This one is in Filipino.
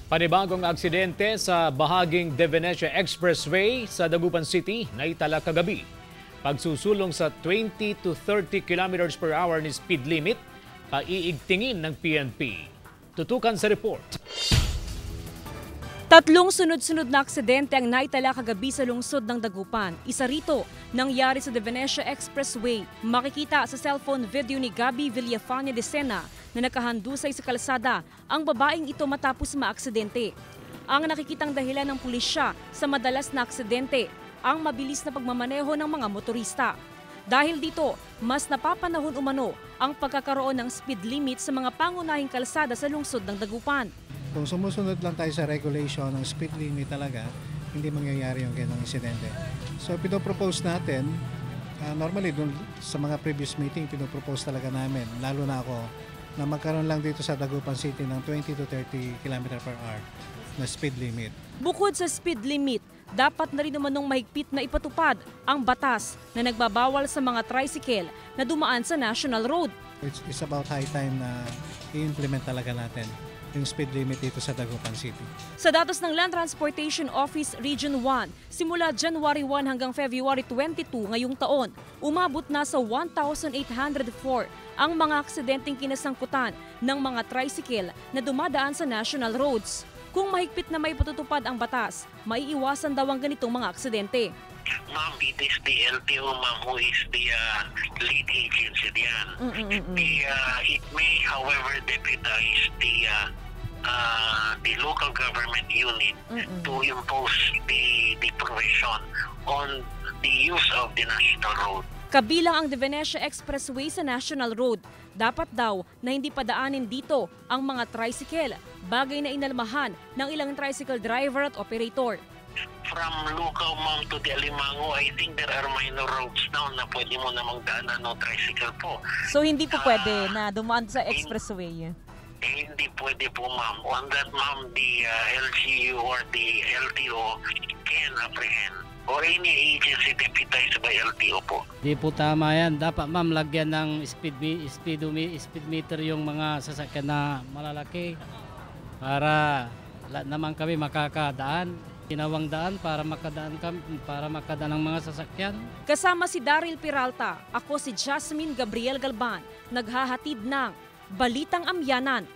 Panibagong aksidente sa bahaging De Venecia Expressway sa Dagupan City naitala kagabi. Pagsusulong sa 20 to 30 kilometers per hour ni speed limit, paiigtingin ng PNP. Tutukan sa report. Tatlong sunod-sunod na aksidente ang naitala kagabi sa lungsod ng Dagupan. Isa rito, nangyari sa De Venecia Expressway. Makikita sa cellphone video ni Gabby Villafania de Sena na nakahandusay sa kalsada ang babaeng ito matapos maaksidente. Ang nakikitang dahilan ng pulisya sa madalas na aksidente, ang mabilis na pagmamaneho ng mga motorista. Dahil dito, mas napapanahon umano ang pagkakaroon ng speed limit sa mga pangunahing kalsada sa lungsod ng Dagupan. Kung sumusunod lang tayo sa regulation ng speed limit talaga, hindi mangyayari yung ganong insidente. So pinopropose natin, normally dun, sa mga previous meeting, pinopropose talaga namin, lalo na ako, na magkaroon lang dito sa Dagupan City ng 20 to 30 km per hour na speed limit. Bukod sa speed limit, dapat na rin namanong mahigpit na ipatupad ang batas na nagbabawal sa mga tricycle na dumaan sa National Road. It's about high time na i-implement talaga natin yung speed limit dito sa Dagupan City. Sa datos ng Land Transportation Office Region 1, simula January 1 hanggang February 22 ngayong taon, umabot na sa 1,804 ang mga aksidenteng kinasangkutan ng mga tricycle na dumadaan sa national roads. Kung mahigpit na may patutupad ang batas, maiiwasan daw ang ganitong mga aksidente. Ma'am, it is the LTO, ma'am, who is the lead agency diyan. It may, however, deputize the local government unit to impose the provision on the use of the national road. Kabilang ang De Venecia Expressway sa National Road. Dapat daw na hindi padaanin dito ang mga tricycle, bagay na inalmahan ng ilang tricycle driver at operator. From Lucao, ma'am, to the Alimango, I think there are minor roads now na pwede mo namang daanan ng tricycle po. So hindi po pwede na dumaan sa expressway? Hindi pwede po, ma'am. On that, ma'am, the LGU or the LTO can apprehend or any agency deputized by LTO po. Di po tama yan. Dapat ma'am lagyan ng speed meter yung mga sasakyan na malalaki para naman kami makakadaan. Tinawang daan para makadaan ng mga sasakyan. Kasama si Daryl Peralta, ako si Jasmine Gabriel Galban, naghahatid ng Balitang Amyanan.